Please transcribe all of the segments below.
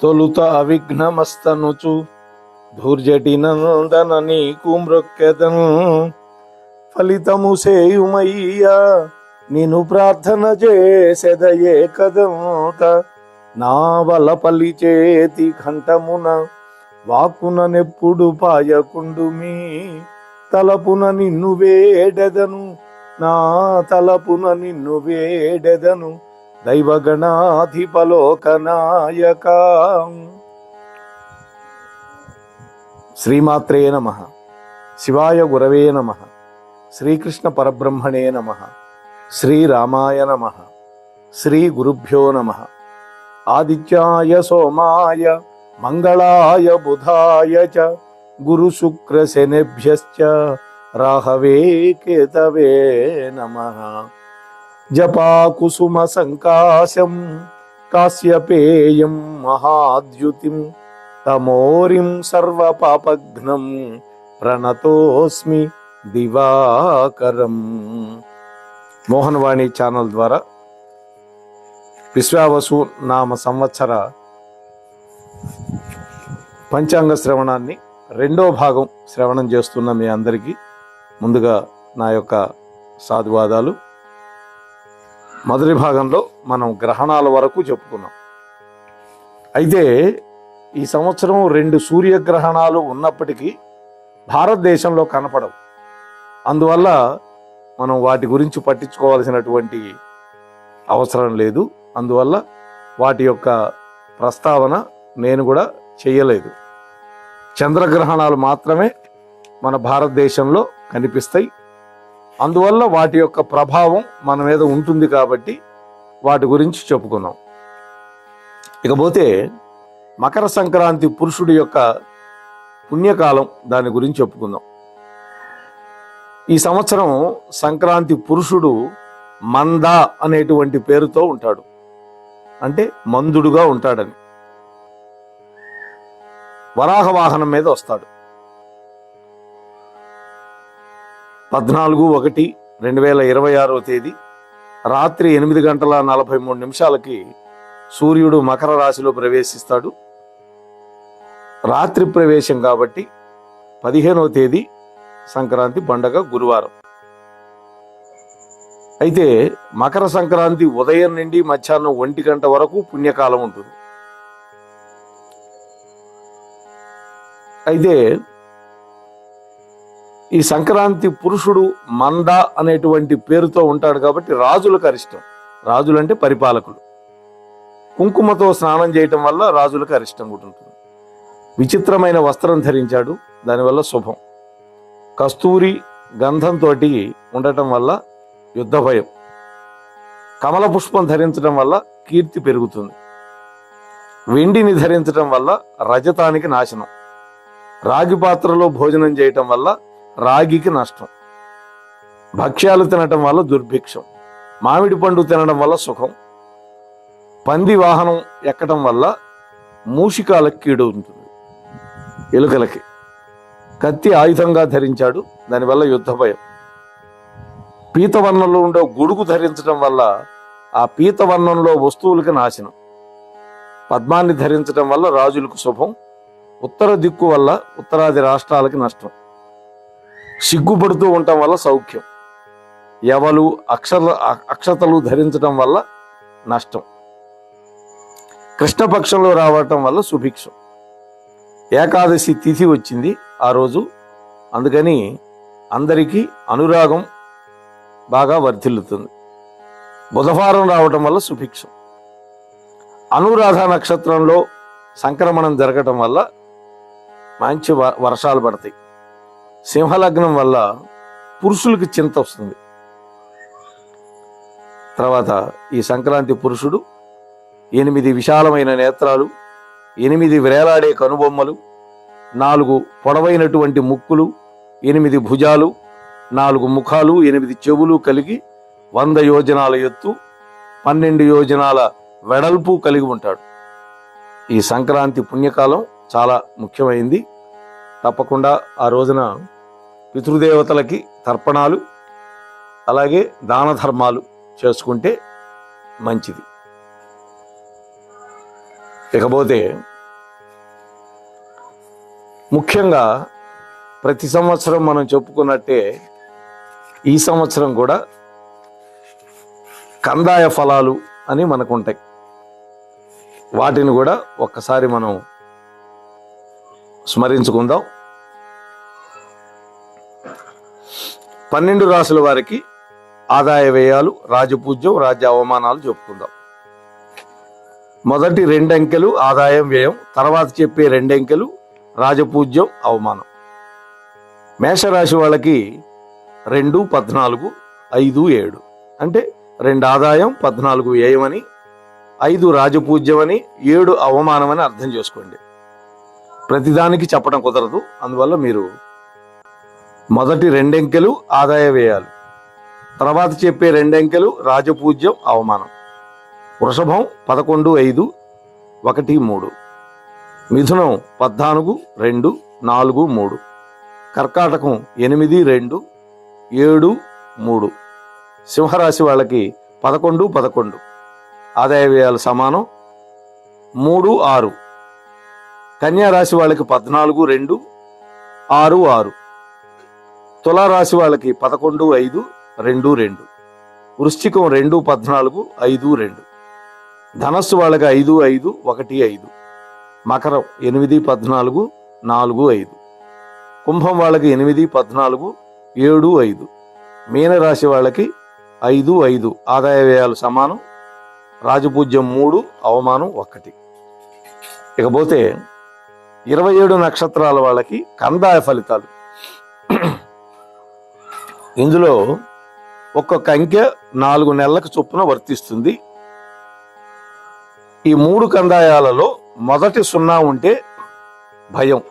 తొలుత అవిఘ్నమస్తనుచు ధూర్జటి నందన నీకు మ్రొక్కెదను. ఫలితము సేయుమయ్యా నిను ప్రార్థన చేసెదయే కదంత. నా వలపల్లి చేతి కంఠమున వాక్కున నెప్పుడు పాయకుండు మీ తలపున నిన్ను వేడెదను. నా తలపున నిన్ను వేడెదను దైవగణాధిపలోకనాయక. శ్రీమాత్రే నమః. శివాయ గురవే నమః. శ్రీకృష్ణ పరబ్రహ్మణే నమః. శ్రీరామాయ నమః. శ్రీ గురుభ్యో నమః. ఆదిత్యాయ సోమాయ మంగళాయ బుధాయ చ గురు శుక్ర శనిభ్యశ్చ రాహవే కేతవే నమః. జపా కుసుమ సంకాశం కాశ్యపేయం మహాద్యుతిం తమోరిం సర్వపాపఘ్నం ప్రణతోస్మి దివాకరం. మోహనవాణి ఛానల్ ద్వారా విశ్వావసు నామ సంవత్సర పంచాంగ శ్రవణాన్ని రెండో భాగం శ్రవణం చేస్తున్న మీ అందరికీ ముందుగా నా యొక్క సాధువాదాలు. మొదటి భాగంలో మనం గ్రహణాల వరకు చెప్పుకున్నాం. అయితే ఈ సంవత్సరం 2 సూర్యగ్రహణాలు ఉన్నప్పటికీ భారతదేశంలో కనపడవు. అందువల్ల మనం వాటి గురించి పట్టించుకోవాల్సినటువంటి అవసరం లేదు. అందువల్ల వాటి యొక్క ప్రస్తావన నేను కూడా చేయలేదు. చంద్రగ్రహణాలు మాత్రమే మన భారతదేశంలో కనిపిస్తాయి. అందువల్ల వాటి యొక్క ప్రభావం మన మీద ఉంటుంది కాబట్టి వాటి గురించి చెప్పుకున్నాం. ఇకపోతే మకర సంక్రాంతి పురుషుడి యొక్క పుణ్యకాలం, దాని గురించి చెప్పుకుందాం. ఈ సంవత్సరం సంక్రాంతి పురుషుడు మంద అనేటువంటి పేరుతో ఉంటాడు. అంటే మందుడుగా ఉంటాడని. వరాహ వాహనం మీద వస్తాడు. 14/1/2026 రాత్రి 8:43 సూర్యుడు మకర రాశిలో ప్రవేశిస్తాడు. రాత్రి ప్రవేశం కాబట్టి 15వ తేదీ సంక్రాంతి పండగ గురువారం. అయితే మకర సంక్రాంతి ఉదయం నుండి మధ్యాహ్నం 1 గంట వరకు పుణ్యకాలం ఉంటుంది. అయితే ఈ సంక్రాంతి పురుషుడు మంద అనేటువంటి పేరుతో ఉంటాడు కాబట్టి రాజులకు అరిష్టం. రాజులంటే పరిపాలకులు. కుంకుమతో స్నానం చేయటం వల్ల రాజులకు అరిష్టం ఉంటుంది. విచిత్రమైన వస్త్రం ధరించాడు, దానివల్ల శుభం. కస్తూరి గంధంతో ఉండటం వల్ల యుద్ధ భయం. కమల పుష్పం ధరించడం వల్ల కీర్తి పెరుగుతుంది. వెండిని ధరించడం వల్ల రజతానికి నాశనం. రాగి పాత్రలో భోజనం చేయటం వల్ల రాగికి నష్టం. భక్ష్యాలు తినటం వల్ల దుర్భిక్షం. మామిడి పండు తినడం వల్ల సుఖం. పంది వాహనం ఎక్కడం వల్ల మూషికాలకు కీడు ఉంటుంది, ఎలుకలకి. కత్తి ఆయుధంగా ధరించాడు, దానివల్ల యుద్ధ భయం. పీతవర్ణంలో ఉండే గొడుగు ధరించడం వల్ల ఆ పీతవర్ణంలో వస్తువులకి నాశనం. పద్మాన్ని ధరించడం వల్ల రాజులకు శుభం. ఉత్తర దిక్కు వల్ల ఉత్తరాది రాష్ట్రాలకి నష్టం. సిగ్గుపడుతూ ఉండటం వల్ల సౌఖ్యం. యవలు అక్షతలు ధరించడం వల్ల నష్టం. కృష్ణపక్షంలో రావటం వల్ల సుభిక్షం. ఏకాదశి తిథి వచ్చింది ఆ రోజు, అందుకని అందరికీ అనురాగం బాగా వర్ధిల్లుతుంది. బుధవారం రావటం వల్ల సుభిక్షం. అనురాధ నక్షత్రంలో సంక్రమణం జరగటం వల్ల మంచి వర్షాలు పడతాయి. సింహలగ్నం వల్ల పురుషులకి చింత వస్తుంది. తర్వాత ఈ సంక్రాంతి పురుషుడు 8 విశాలమైన నేత్రాలు, 8 వ్రేలాడే కనుబొమ్మలు, 4 పొడవైనటువంటి ముక్కులు, 8 భుజాలు, 4 ముఖాలు, 8 చెవులు కలిగి 100 యోజనాల ఎత్తు, 12 యోజనాల వెడల్పు కలిగి ఉంటాడు. ఈ సంక్రాంతి పుణ్యకాలం చాలా ముఖ్యమైంది. తప్పకుండా ఆ రోజున పితృదేవతలకి తర్పణాలు, అలాగే దాన ధర్మాలు చేసుకుంటే మంచిది. ఇకపోతే ముఖ్యంగా ప్రతి సంవత్సరం మనం చెప్పుకున్నట్టే ఈ సంవత్సరం కూడా కందాయ ఫలాలు అని మనకు ఉంటాయి. వాటిని కూడా ఒక్కసారి మనం స్మరించుకుందాం. 12 రాసుల వారికి ఆదాయ వ్యయాలు, రాజపూజ్యం, రాజ్య అవమానాలు చెప్పుకుందాం. మొదటి 2 అంకెలు ఆదాయం వ్యయం, తర్వాత చెప్పే 2 అంకెలు రాజపూజ్యం, అవమానం. మేషరాశి వాళ్ళకి 2, 14, 5, 7 అంటే 2 ఆదాయం, 14 వ్యయం అని, 5 రాజపూజ్యం అని, 7 అవమానం అని అర్థం చేసుకోండి. ప్రతిదానికి చెప్పడం కుదరదు, అందువల్ల మీరు మొదటి 2 అంకెలు ఆదాయ వ్యయాలు, తర్వాత చెప్పే 2 అంకెలు రాజపూజ్యం, అవమానం. వృషభం 11, 5, 1, 3. మిథునం 14, 2, 4, 3. కర్కాటకం 8, 2, 7, 3. సింహరాశి వాళ్ళకి 11, 11 ఆదాయ వ్యయాలు సమానం, 3, 6. కన్యారాశి వాళ్ళకి 14, 2, 6, 6. తులారాశి వాళ్ళకి 11, 5, 2, 2. వృశ్చికం 2, 14, 5, 2. ధనస్సు వాళ్ళకి 5, 5, 1, 5. మకరం 8, 14, 4, 5. కుంభం వాళ్ళకి 8, 14, 7, 5. మీనరాశి వాళ్ళకి 5, 5 ఆదాయ వ్యయాలు సమానం, రాజపూజ్యం 3, అవమానం 1. ఇకపోతే 27 నక్షత్రాల వాళ్ళకి కందాయ ఫలితాలు. ఇందులో ఒక్కొక్క అంకె 4 నెలలకు చొప్పున వర్తిస్తుంది. ఈ 3 కందాయాలలో మొదటి 0 ఉంటే భయం,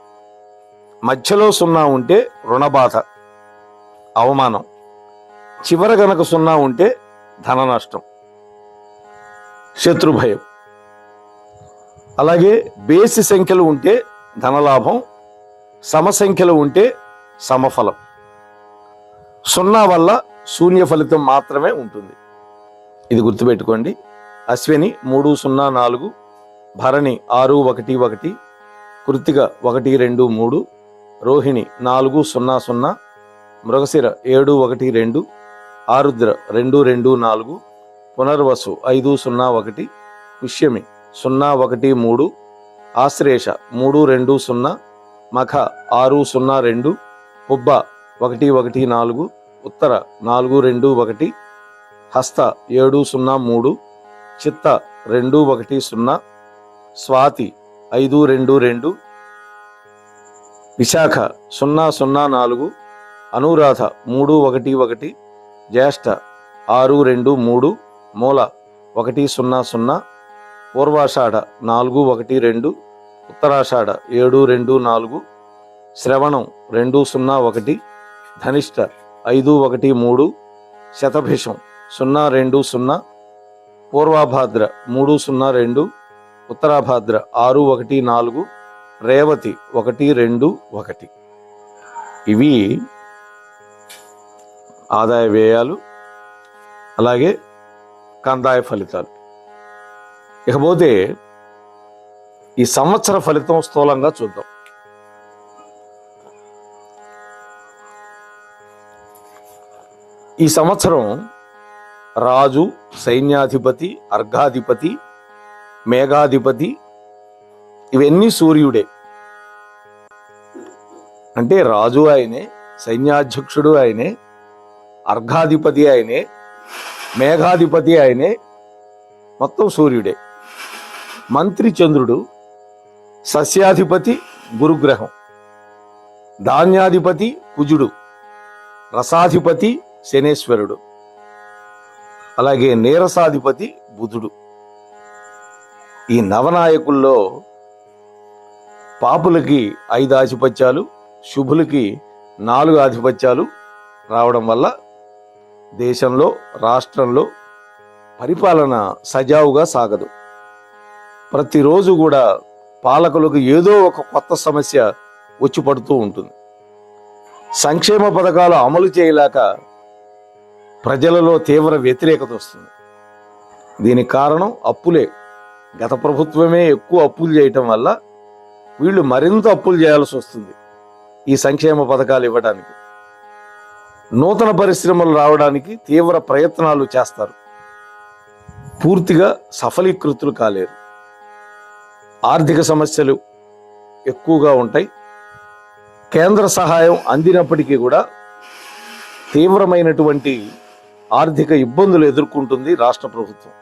మధ్యలో 0 ఉంటే రుణబాధ, అవమానం, చివర గనక 0 ఉంటే ధన నష్టం, శత్రుభయం. అలాగే బేసి సంఖ్యలు ఉంటే ధనలాభం, సమసంఖ్యలు ఉంటే సమఫలం. 0 వల్ల శూన్య ఫలితం మాత్రమే ఉంటుంది. ఇది గుర్తుపెట్టుకోండి. అశ్విని 3, 0, 4, భరణి 6, 1, 1, కృత్తిక 1, 2, 3, రోహిణి 4, 0, 0, మృగశిర 7, 1, 2, ఆరుద్ర 2, 2, 4, పునర్వసు 5, 0, 1, పుష్యమి 0, 1, 3, ఆశ్లేష 3, 2, 0, మఖ 6, 0, 2, పుబ్బ 1, 1, 4, ఉత్తర 4, 2, 1, హస్త 7, 0, 3, చిత్త 2, 1, 0, స్వాతి 5, 2, 2, విశాఖ 0, 0, 4, అనురాధ 3, 1, 1, జ్యేష్ఠ 6, 2, 3, మూల 1, 0, 0, పూర్వాషాఢ 4, 1, 2, ఉత్తరాషాఢ 7, 2, 4, శ్రవణం 2, 0, 1, ధనిష్ట 5, 1, 3, శతభిషం 0, 2, 0, పూర్వాభాద్ర 3, 0, 2, ఉత్తరాభాద్ర 6, 1, 4, రేవతి 1, 2, 1. ఇవి ఆదాయ వ్యయాలు, అలాగే కందాయ ఫలితాలు. ఇకపోతే ఈ సంవత్సర ఫలితం స్థూలంగా చూద్దాం. ఈ సంవత్సరం రాజు, సైన్యాధిపతి, అర్ఘాధిపతి, మేఘాధిపతి ఇవన్నీ సూర్యుడే. అంటే రాజు ఆయనే, సైన్యాధ్యక్షుడు ఆయనే, అర్ఘాధిపతి ఆయనే, మేఘాధిపతి ఆయనే, మొత్తం సూర్యుడే. మంత్రి చంద్రుడు, సస్యాధిపతి గురుగ్రహం, ధాన్యాధిపతి కుజుడు, రసాధిపతి శనేశ్వరుడు, అలాగే నీరసాధిపతి బుధుడు. ఈ నవనాయకుల్లో పాపులకి 5 ఆధిపత్యాలు, శుభులకి 4 ఆధిపత్యాలు రావడం వల్ల దేశంలో, రాష్ట్రంలో పరిపాలన సజావుగా సాగదు. ప్రతిరోజు కూడా పాలకులకు ఏదో ఒక కొత్త సమస్య వచ్చి పడుతూ ఉంటుంది. సంక్షేమ పథకాలు అమలు చేయలేక ప్రజలలో తీవ్ర వ్యతిరేకత వస్తుంది. దీనికి కారణం అప్పులే. గత ప్రభుత్వమే ఎక్కువ అప్పులు చేయటం వల్ల వీళ్ళు మరింత అప్పులు చేయాల్సి వస్తుంది. ఈ సంక్షేమ పథకాలు ఇవ్వడానికి. నూతన పరిశ్రమలు రావడానికి తీవ్ర ప్రయత్నాలు చేస్తారు, పూర్తిగా సఫలీకృతులు కాలేరు. ఆర్థిక సమస్యలు ఎక్కువగా ఉంటాయి. కేంద్ర సహాయం అందినప్పటికీ కూడా తీవ్రమైనటువంటి ఆర్థిక ఇబ్బందులు ఎదుర్కొంటుంది రాష్ట్ర ప్రభుత్వం.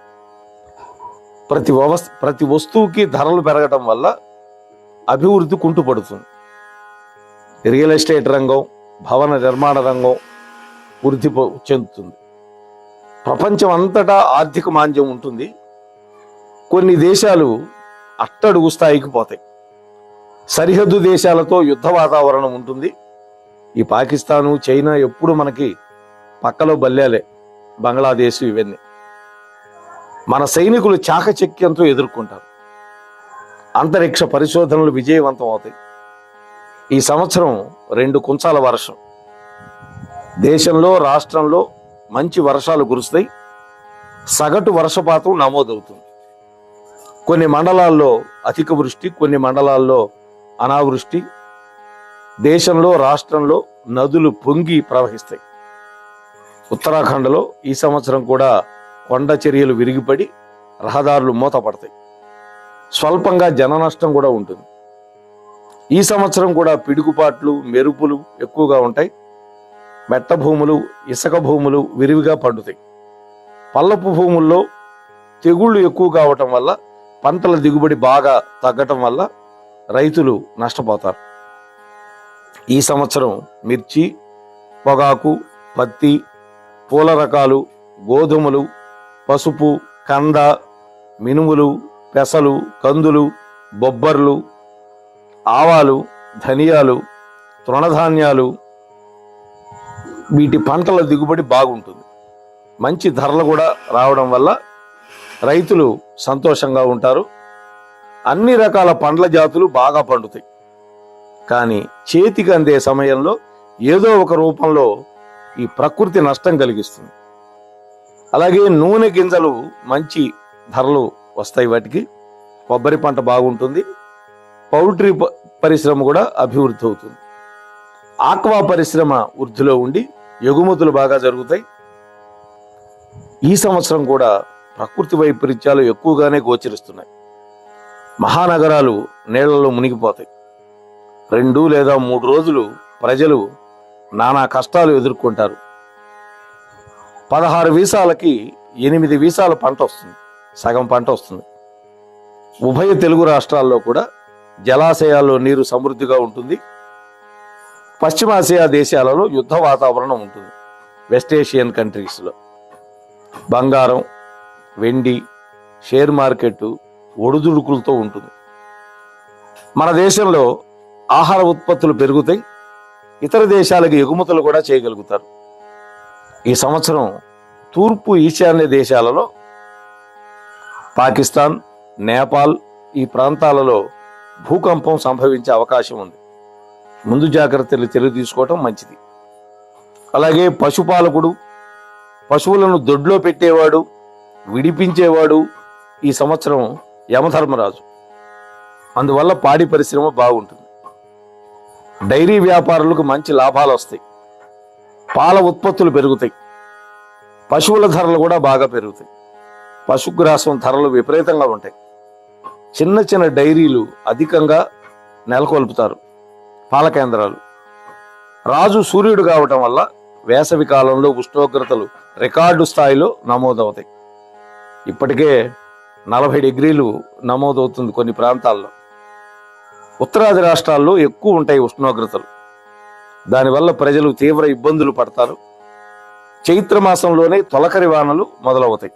ప్రతి వస్తువుకి ధరలు పెరగడం వల్ల అభివృద్ధి కుంటుపడుతుంది. రియల్ ఎస్టేట్ రంగం, భవన నిర్మాణ రంగం వృద్ధి చెందుతుంది. ప్రపంచం అంతటా ఆర్థిక మాంద్యం ఉంటుంది. కొన్ని దేశాలు అట్టడుగు స్థాయికి పోతాయి. సరిహద్దు దేశాలతో యుద్ధ వాతావరణం ఉంటుంది. ఈ పాకిస్తాను, చైనా ఎప్పుడు మనకి పక్కలో బల్లేలే, బంగ్లాదేశ్ ఇవన్నీ. మన సైనికులు చాకచక్యంతో ఎదుర్కొంటారు. అంతరిక్ష పరిశోధనలు విజయవంతం అవుతాయి. ఈ సంవత్సరం 2 కుంచాల వర్షం. దేశంలో, రాష్ట్రంలో మంచి వర్షాలు కురుస్తాయి. సగటు వర్షపాతం నమోదవుతుంది. కొన్ని మండలాల్లో అధిక వృష్టి, కొన్ని మండలాల్లో అనావృష్టి. దేశంలో, రాష్ట్రంలో నదులు పొంగి ప్రవహిస్తాయి. ఉత్తరాఖండ్లో ఈ సంవత్సరం కూడా కొండ చర్యలు విరిగిపడి రహదారులు మూతపడతాయి. స్వల్పంగా జన నష్టం కూడా ఉంటుంది. ఈ సంవత్సరం కూడా పిడుగుపాట్లు, మెరుపులు ఎక్కువగా ఉంటాయి. మెట్ట భూములు, ఇసుక భూములు విరివిగా పండుతాయి. పల్లపు భూముల్లో తెగుళ్లు ఎక్కువ కావటం వల్ల పంటల దిగుబడి బాగా తగ్గటం వల్ల రైతులు నష్టపోతారు. ఈ సంవత్సరం మిర్చి, పొగాకు, పత్తి, పూల రకాలు, గోధుమలు, పసుపు, కంద, మినుములు, పెసలు, కందులు, బొబ్బర్లు, ఆవాలు, ధనియాలు, తృణధాన్యాలు, వీటి పంటల దిగుబడి బాగుంటుంది. మంచి ధరలు కూడా రావడం వల్ల రైతులు సంతోషంగా ఉంటారు. అన్ని రకాల పండ్ల జాతులు బాగా పండుతాయి. కానీ చేతికి అందే సమయంలో ఏదో ఒక రూపంలో ఈ ప్రకృతి నష్టం కలిగిస్తుంది. అలాగే నూనె గింజలు మంచి ధరలు వస్తాయి వాటికి. కొబ్బరి పంట బాగుంటుంది. పౌల్ట్రీ పరిశ్రమ కూడా అభివృద్ధి అవుతుంది. ఆక్వా పరిశ్రమ వృద్ధిలో ఉండి ఎగుమతులు బాగా జరుగుతాయి. ఈ సంవత్సరం కూడా ప్రకృతి వైపరీత్యాలు ఎక్కువగానే గోచరిస్తున్నాయి. మహానగరాలు నీళ్లలో మునిగిపోతాయి. 2 లేదా 3 రోజులు ప్రజలు నానా కష్టాలు ఎదుర్కొంటారు. 16 వీసాలకి 8 వీసాల పంట వస్తుంది, సగం పంట వస్తుంది. ఉభయ తెలుగు రాష్ట్రాల్లో కూడా జలాశయాల్లో నీరు సమృద్ధిగా ఉంటుంది. పశ్చిమాసియా దేశాలలో యుద్ధ వాతావరణం ఉంటుంది. వెస్ట్ ఏషియన్ కంట్రీస్లో బంగారం, వెండి, షేర్ మార్కెట్ ఒడుదుడుకులతో ఉంటుంది. మన దేశంలో ఆహార ఉత్పత్తులు పెరుగుతాయి. ఇతర దేశాలకు ఎగుమతులు కూడా చేయగలుగుతారు. ఈ సంవత్సరం తూర్పు ఈశాన్య దేశాలలో పాకిస్తాన్, నేపాల్ ఈ ప్రాంతాలలో భూకంపం సంభవించే అవకాశం ఉంది. ముందు జాగ్రత్తలు తీసుకోవటం మంచిది. అలాగే పశుపాలకుడు, పశువులను దొడ్లో పెట్టేవాడు, విడిపించేవాడు ఈ సంవత్సరం యమధర్మరాజు. అందువల్ల పాడి పరిశ్రమ బాగుంటుంది. డైరీ వ్యాపారులకు మంచి లాభాలు వస్తాయి. పాల ఉత్పత్తులు పెరుగుతాయి. పశువుల ధరలు కూడా బాగా పెరుగుతాయి. పశుగ్రాసం ధరలు విపరీతంగా ఉంటాయి. చిన్న చిన్న డైరీలు అధికంగా నెలకొల్పుతారు. పాల కేంద్రాలు. రాజు సూర్యుడు కావటం వల్ల వేసవి కాలంలో ఉష్ణోగ్రతలు రికార్డు స్థాయిలో నమోదవుతాయి. ఇప్పటికే 40 డిగ్రీలు నమోదవుతుంది కొన్ని ప్రాంతాల్లో. ఉత్తరాది రాష్ట్రాల్లో ఎక్కువ ఉంటాయి ఉష్ణోగ్రతలు. దానివల్ల ప్రజలు తీవ్ర ఇబ్బందులు పడతారు. చైత్రమాసంలోనే తొలకరి వానలు మొదలవుతాయి.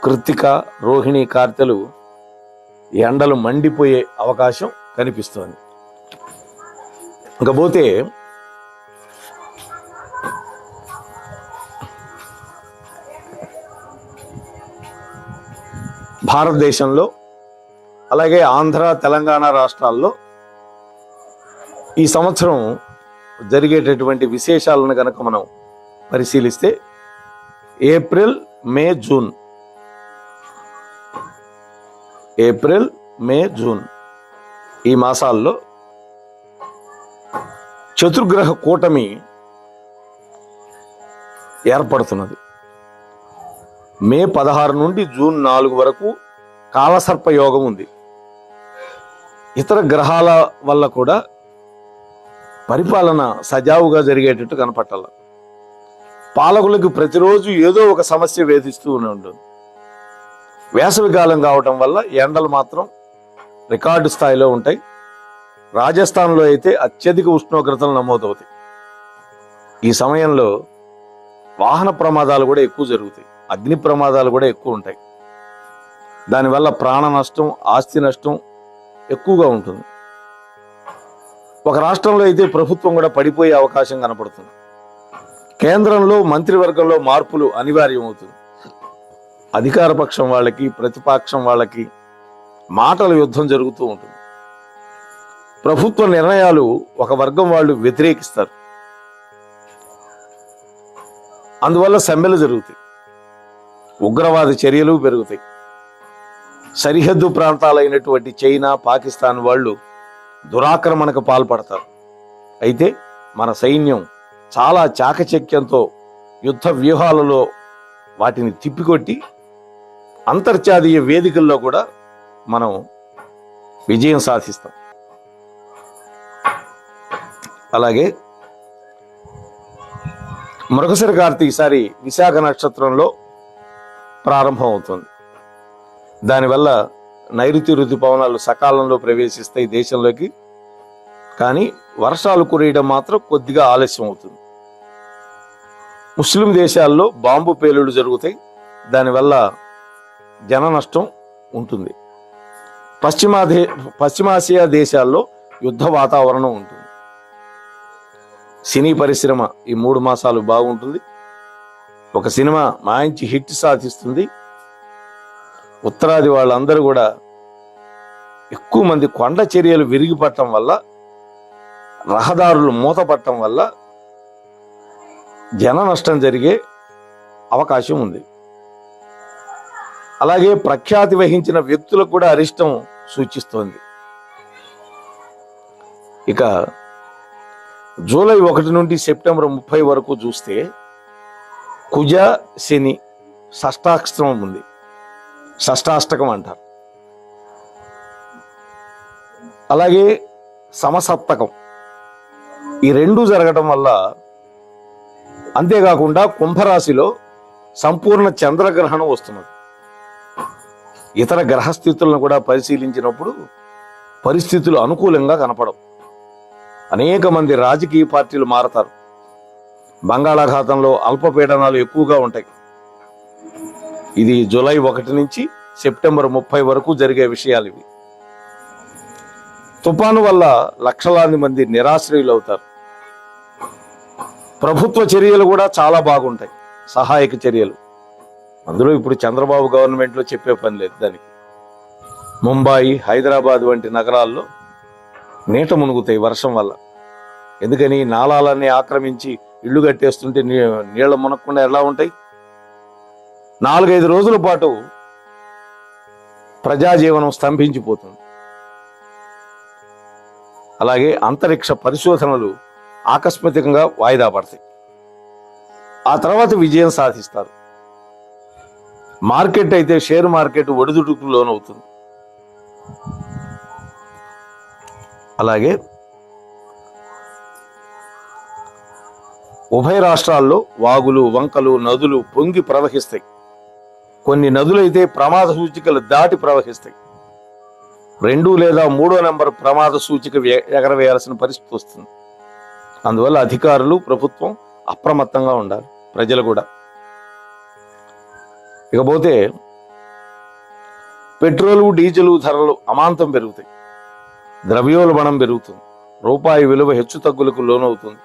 కృత్తిక, రోహిణి, కార్తెలు ఎండలు మండిపోయే అవకాశం కనిపిస్తోంది. ఇకపోతే భారతదేశంలో అలాగే ఆంధ్ర, తెలంగాణ రాష్ట్రాల్లో ఈ సంవత్సరం జరిగేటటువంటి విశేషాలను కనుక మనం పరిశీలిస్తే ఏప్రిల్, మే, జూన్ ఈ మాసాల్లో చతుర్గ్రహ కూటమి ఏర్పడుతున్నది. మే 16 నుండి జూన్ 4 వరకు కాలసర్ప యోగం ఉంది. ఇతర గ్రహాల వల్ల కూడా పరిపాలన సజావుగా జరిగేటట్టు కనపట్టాల. పాలకులకు ప్రతిరోజు ఏదో ఒక సమస్య వేధిస్తూ ఉంటుంది. వేసవి కాలం కావటం వల్ల ఎండలు మాత్రం రికార్డు స్థాయిలో ఉంటాయి. రాజస్థాన్లో అయితే అత్యధిక ఉష్ణోగ్రతలు నమోదవుతాయి. ఈ సమయంలో వాహన ప్రమాదాలు కూడా ఎక్కువ జరుగుతాయి, అగ్ని ప్రమాదాలు కూడా ఎక్కువ ఉంటాయి. దానివల్ల ప్రాణ నష్టం, ఆస్తి నష్టం ఎక్కువగా ఉంటుంది. ఒక రాష్ట్రంలో అయితే ప్రభుత్వం కూడా పడిపోయే అవకాశం కనపడుతుంది. కేంద్రంలో మంత్రివర్గంలో మార్పులు అనివార్యం అవుతుంది. అధికార పక్షం వాళ్ళకి, ప్రతిపక్షం వాళ్ళకి మాటల యుద్ధం జరుగుతూ ఉంటుంది. ప్రభుత్వ నిర్ణయాలు ఒక వర్గం వాళ్ళు వ్యతిరేకిస్తారు. అందువల్ల సమ్మెలు జరుగుతాయి, ఉగ్రవాద చర్యలు పెరుగుతాయి. సరిహద్దు ప్రాంతాలైనటువంటి చైనా, పాకిస్తాన్ వాళ్ళు దురాక్రమణకు పాల్పడతారు. అయితే మన సైన్యం చాలా చాకచక్యంతో యుద్ధ వ్యూహాలలో వాటిని తిప్పికొట్టి అంతర్జాతీయ వేదికల్లో కూడా మనం విజయం సాధిస్తాం. అలాగే మృగశిర కార్తీ ఈసారి విశాఖ నక్షత్రంలో ప్రారంభం అవుతుంది. దానివల్ల నైరుతి ఋతుపవనాలు సకాలంలో ప్రవేశిస్తాయి దేశంలోకి. కానీ వర్షాలు కురియడం మాత్రం కొద్దిగా ఆలస్యం అవుతుంది. ముస్లిం దేశాల్లో బాంబు పేలుళ్లు జరుగుతాయి. దానివల్ల జన నష్టం ఉంటుంది. పశ్చిమాసియా దేశాల్లో యుద్ధ వాతావరణం ఉంటుంది. సినీ పరిశ్రమ ఈ 3 మాసాలు బాగుంటుంది. ఒక సినిమా మంచి హిట్ సాధిస్తుంది. ఉత్తరాది వాళ్ళందరూ కూడా ఎక్కువ మంది కొండ చర్యలు విరిగిపట్టడం వల్ల, రహదారులు మూతపట్టడం వల్ల జన నష్టం జరిగే అవకాశం ఉంది. అలాగే ప్రఖ్యాతి వహించిన వ్యక్తులకు కూడా అరిష్టం సూచిస్తోంది. ఇక జూలై 1 నుండి సెప్టెంబర్ 30 వరకు చూస్తే కుజ శని షష్టాష్టకం ఉంది. షష్టాష్టకం అంటారు. అలాగే సమసప్తకం, ఈ 2 జరగటం వల్ల, అంతేకాకుండా కుంభరాశిలో సంపూర్ణ చంద్రగ్రహణం వస్తున్నది. ఇతర గ్రహస్థితులను కూడా పరిశీలించినప్పుడు పరిస్థితులు అనుకూలంగా కనపడవు. అనేక మంది రాజకీయ పార్టీలు మారతారు. బంగాళాఖాతంలో అల్పపీడనాలు ఎక్కువగా ఉంటాయి. ఇది జూలై 1 నుంచి సెప్టెంబర్ 30 వరకు జరిగే విషయాలు ఇవి. తుఫాను వల్ల లక్షలాది మంది నిరాశ్రయులు అవుతారు. ప్రభుత్వ చర్యలు కూడా చాలా బాగుంటాయి, సహాయక చర్యలు. అందులో ఇప్పుడు చంద్రబాబు గవర్నమెంట్లో చెప్పే పని లేదు దానికి. ముంబాయి, హైదరాబాద్ వంటి నగరాల్లో నీట మునుగుతాయి వర్షం వల్ల. ఎందుకని నాలాలన్నీ ఆక్రమించి ఇళ్ళు కట్టేస్తుంటే నీళ్లు మునగకుండా ఎలా ఉంటాయి? 4-5 రోజుల పాటు ప్రజాజీవనం స్తంభించిపోతుంది. అలాగే అంతరిక్ష పరిశోధనలు ఆకస్మికంగా వాయిదా పడతాయి. ఆ తర్వాత విజయం సాధిస్తారు. మార్కెట్ అయితే షేర్ మార్కెట్ ఒడిదుడుకు లోనవుతుంది. అలాగే ఉభయ రాష్ట్రాల్లో వాగులు, వంకలు, నదులు పొంగి ప్రవహిస్తాయి. కొన్ని నదులైతే ప్రమాద సూచికలు దాటి ప్రవహిస్తాయి. 2 లేదా 3వ నెంబర్ ప్రమాద సూచిక ఎగరవేయాల్సిన పరిస్థితి వస్తుంది. అందువల్ల అధికారులు, ప్రభుత్వం అప్రమత్తంగా ఉండాలి, ప్రజలు కూడా. ఇకపోతే పెట్రోలు, డీజిల్ ధరలు అమాంతం పెరుగుతాయి. ద్రవ్యోల్బణం పెరుగుతుంది. రూపాయి విలువ హెచ్చు తగ్గులకు లోనవుతుంది.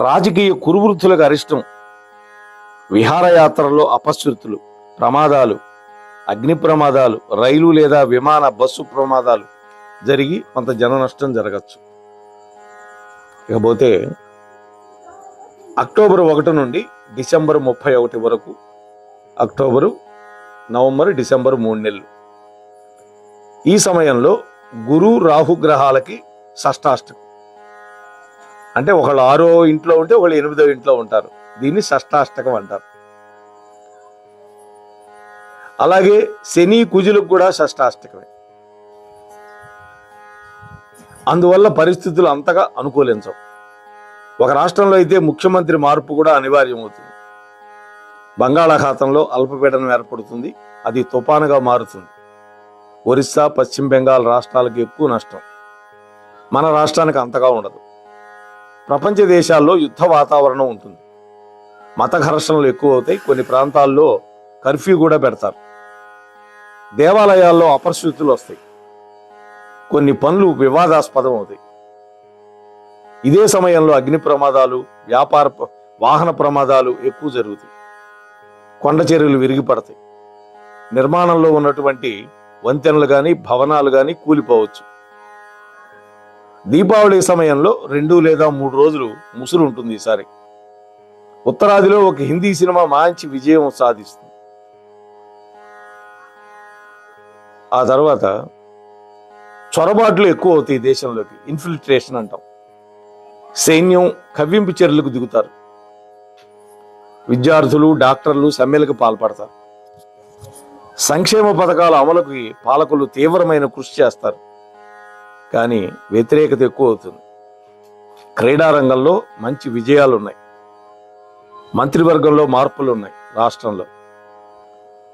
రాజకీయ కురువృత్తులకు అరిష్టం, విహారయాత్రల్లో అపశృతులు, ప్రమాదాలు, అగ్ని ప్రమాదాలు, రైలు లేదా విమాన బస్సు ప్రమాదాలు జరిగి కొంత జన నష్టం జరగచ్చు. ఇకపోతే అక్టోబర్ 1 నుండి డిసెంబర్ 31 వరకు, అక్టోబరు, నవంబర్, డిసెంబర్ 3 నెలలు. ఈ సమయంలో గురు, రాహు గ్రహాలకి షష్టాష్టకం. అంటే ఒకళ్ళు 6వ ఇంట్లో ఉంటే ఒకళ్ళు 8వ ఇంట్లో ఉంటారు. దీన్ని షష్టాష్టకం అంటారు. అలాగే శని కుజులకు కూడా షష్టాష్టకమే. అందువల్ల పరిస్థితులు అంతగా అనుకూలించవు. ఒక రాష్ట్రంలో అయితే ముఖ్యమంత్రి మార్పు కూడా అనివార్యమవుతుంది. బంగాళాఖాతంలో అల్పపీడనం ఏర్పడుతుంది. అది తుఫానుగా మారుతుంది. ఒరిస్సా, పశ్చిమ బెంగాల్ రాష్ట్రాలకు ఎక్కువ నష్టం. మన రాష్ట్రానికి అంతగా ఉండదు. ప్రపంచ దేశాల్లో యుద్ధ వాతావరణం ఉంటుంది. మత ఘర్షణలు ఎక్కువ అవుతాయి. కొన్ని ప్రాంతాల్లో కర్ఫ్యూ కూడా పెడతారు. దేవాలయాల్లో అపరిస్థితులు వస్తాయి. కొన్ని పనులు వివాదాస్పదం అవుతాయి. ఇదే సమయంలో అగ్ని ప్రమాదాలు, వాహన ప్రమాదాలు ఎక్కువ జరుగుతాయి. కొండ చర్యలు విరిగిపడతాయి. నిర్మాణంలో ఉన్నటువంటి వంతెనలు కానీ భవనాలు కానీ కూలిపోవచ్చు. దీపావళి సమయంలో 2 లేదా 3 రోజులు ముసురు ఉంటుంది. ఈసారి ఉత్తరాదిలో ఒక హిందీ సినిమా మంచి విజయం సాధిస్తుంది. ఆ తర్వాత చొరబాట్లు ఎక్కువ అవుతాయి దేశంలోకి. ఇన్ఫిల్ట్రేషన్ అంటాం. సైన్యం కవ్వింపు చర్యలకు దిగుతారు. విద్యార్థులు, డాక్టర్లు సమ్మెలకు పాల్పడతారు. సంక్షేమ పథకాల అమలుకి పాలకులు తీవ్రమైన కృషి చేస్తారు. కానీ వ్యతిరేకత ఎక్కువ అవుతుంది. క్రీడా రంగంలో మంచి విజయాలు ఉన్నాయి. మంత్రివర్గంలో మార్పులు ఉన్నాయి. రాష్ట్రంలో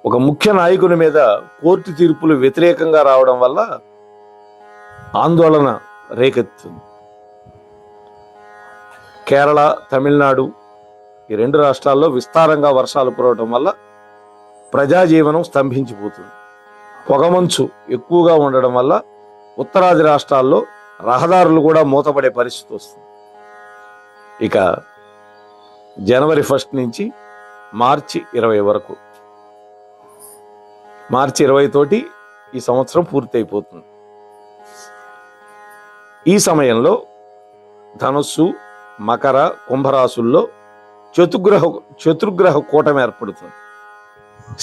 ఒక ముఖ్య నాయకుని మీద కోర్టు తీర్పులు వ్యతిరేకంగా రావడం వల్ల ఆందోళన రేకెత్తుతుంది. కేరళ, తమిళనాడు ఈ 2 రాష్ట్రాల్లో విస్తారంగా వర్షాలు కురవడం వల్ల ప్రజాజీవనం స్తంభించిపోతుంది. పొగమంచు ఎక్కువగా ఉండడం వల్ల ఉత్తరాది రాష్ట్రాల్లో రహదారులు కూడా మూతపడే పరిస్థితి వస్తుంది. ఇక జనవరి 1 నుంచి మార్చి 20 వరకు, మార్చి 20 తోటి ఈ సంవత్సరం పూర్తయిపోతుంది. ఈ సమయంలో ధనుస్సు, మకర, కుంభరాశుల్లో చతుర్గ్రహ కూటమి ఏర్పడుతుంది.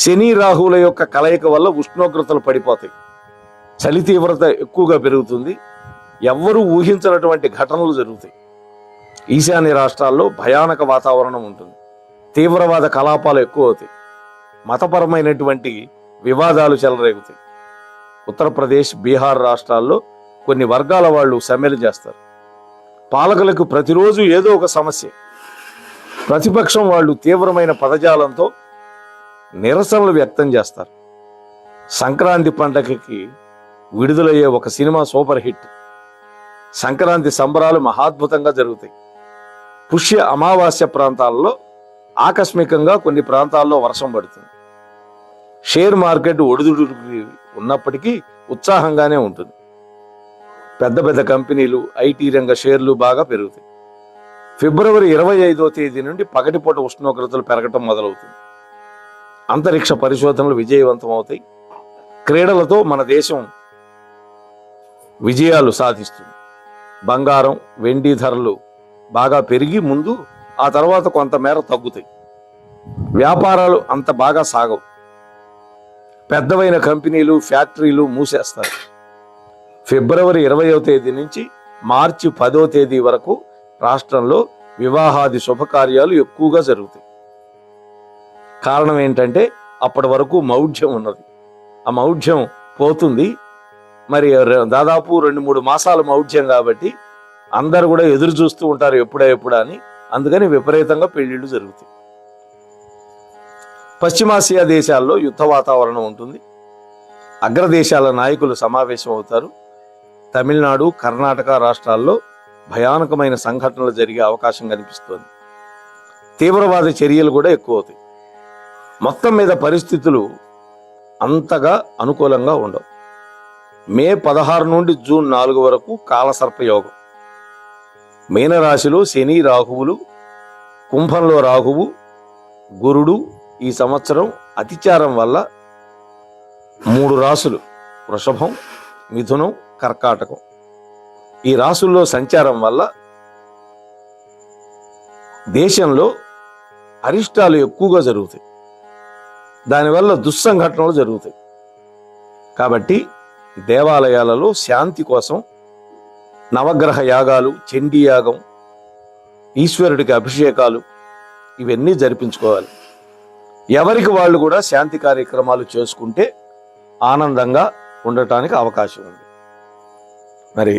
శని రాహువుల యొక్క కలయిక వల్ల ఉష్ణోగ్రతలు పడిపోతాయి. చలి తీవ్రత ఎక్కువగా పెరుగుతుంది. ఎవ్వరూ ఊహించినటువంటి ఘటనలు జరుగుతాయి. ఈశాన్య రాష్ట్రాల్లో భయానక వాతావరణం ఉంటుంది. తీవ్రవాద కలాపాలు ఎక్కువ అవుతాయి. మతపరమైనటువంటి వివాదాలు చెలరేగుతాయి. ఉత్తరప్రదేశ్, బీహార్ రాష్ట్రాల్లో కొన్ని వర్గాల వాళ్ళు సమ్మెలు చేస్తారు. పాలకులకు ప్రతిరోజు ఏదో ఒక సమస్య. ప్రతిపక్షం వాళ్ళు తీవ్రమైన పదజాలంతో నిరసనలు వ్యక్తం చేస్తారు. సంక్రాంతి పండగకి విడుదలయ్యే ఒక సినిమా సూపర్ హిట్. సంక్రాంతి సంబరాలు మహాద్భుతంగా జరుగుతాయి. పుష్య అమావాస్య ప్రాంతాల్లో ఆకస్మికంగా కొన్ని ప్రాంతాల్లో వర్షం పడుతుంది. షేర్ మార్కెట్ ఒడిదుడుకు ఉన్నప్పటికీ ఉత్సాహంగానే ఉంటుంది. పెద్ద పెద్ద కంపెనీలు, ఐటీ రంగ షేర్లు బాగా పెరుగుతాయి. ఫిబ్రవరి 25వ తేదీ నుండి పగటిపూట ఉష్ణోగ్రతలు పెరగటం మొదలవుతుంది. అంతరిక్ష పరిశోధనలు విజయవంతం అవుతాయి. క్రీడలతో మన దేశం విజయాలు సాధిస్తుంది. బంగారం, వెండి ధరలు బాగా పెరిగి ముందు, ఆ తర్వాత కొంతమేర తగ్గుతాయి. వ్యాపారాలు అంత బాగా సాగవు. పెద్దవైన కంపెనీలు, ఫ్యాక్టరీలు మూసేస్తారు. ఫిబ్రవరి 20వ తేదీ నుంచి మార్చి 10వ తేదీ వరకు రాష్ట్రంలో వివాహాది శుభకార్యాలు ఎక్కువగా జరుగుతాయి. కారణం ఏంటంటే అప్పటి వరకు మౌఢ్యం ఉన్నది. ఆ మౌఢ్యం పోతుంది. మరి దాదాపు 2-3 మాసాల మౌఢ్యం కాబట్టి అందరు కూడా ఎదురు చూస్తూ ఉంటారు ఎప్పుడా అని. అందుకని విపరీతంగా పెళ్లిళ్ళు జరుగుతాయి. పశ్చిమాసియా దేశాల్లో యుద్ధ వాతావరణం ఉంటుంది. అగ్రదేశాల నాయకులు సమావేశం అవుతారు. తమిళనాడు, కర్ణాటక రాష్ట్రాల్లో భయానకమైన సంఘటనలు జరిగే అవకాశం కనిపిస్తోంది. తీవ్రవాద చర్యలు కూడా ఎక్కువ అవుతాయి. మొత్తం మీద పరిస్థితులు అంతగా అనుకూలంగా ఉండవు. మే 16 నుండి జూన్ 4 వరకు కాలసర్పయోగం. మీనరాశిలో శని, రాహువులు, కుంభంలో రాహువు, గురుడు ఈ సంవత్సరం అతిచారం వల్ల 3 రాశులు వృషభం, మిథునం, కర్కాటకం ఈ రాశుల్లో సంచారం వల్ల దేశంలో అరిష్టాలు ఎక్కువగా జరుగుతాయి. దానివల్ల దుస్సంఘటనలు జరుగుతాయి. కాబట్టి దేవాలయాలలో శాంతి కోసం నవగ్రహ యాగాలు, చండీ యాగం, ఈశ్వరుడికి అభిషేకాలు ఇవన్నీ జరిపించుకోవాలి. ఎవరికి వాళ్ళు కూడా శాంతి కార్యక్రమాలు చేసుకుంటే ఆనందంగా ఉండటానికి అవకాశం ఉంది. మరి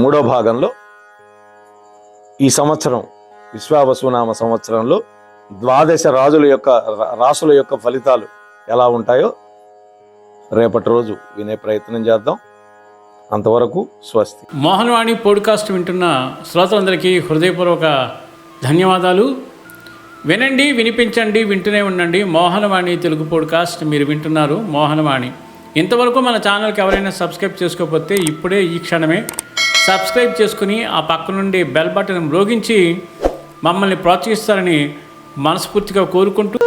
3వ భాగంలో ఈ సంవత్సరం విశ్వావసునామ సంవత్సరంలో 12 రాసుల యొక్క ఫలితాలు ఎలా ఉంటాయో రేపటి రోజు వినే ప్రయత్నం చేద్దాం. అంతవరకు స్వస్తి. మోహనవాణి పోడ్కాస్ట్ వింటున్న శ్రోతలందరికీ హృదయపూర్వక ధన్యవాదాలు. వినండి, వినిపించండి, వింటూనే ఉండండి. మోహనవాణి తెలుగు పోడ్కాస్ట్ మీరు వింటున్నారు. మోహనవాణి. ఇంతవరకు మన ఛానల్కి ఎవరైనా సబ్స్క్రైబ్ చేసుకోకపోతే ఇప్పుడే ఈ క్షణమే సబ్స్క్రైబ్ చేసుకుని ఆ పక్క నుండి బెల్ బటన్ మ్రోగించి మమ్మల్ని ప్రోత్సహిస్తారని మనస్ఫూర్తిగా కోరుకుంటూ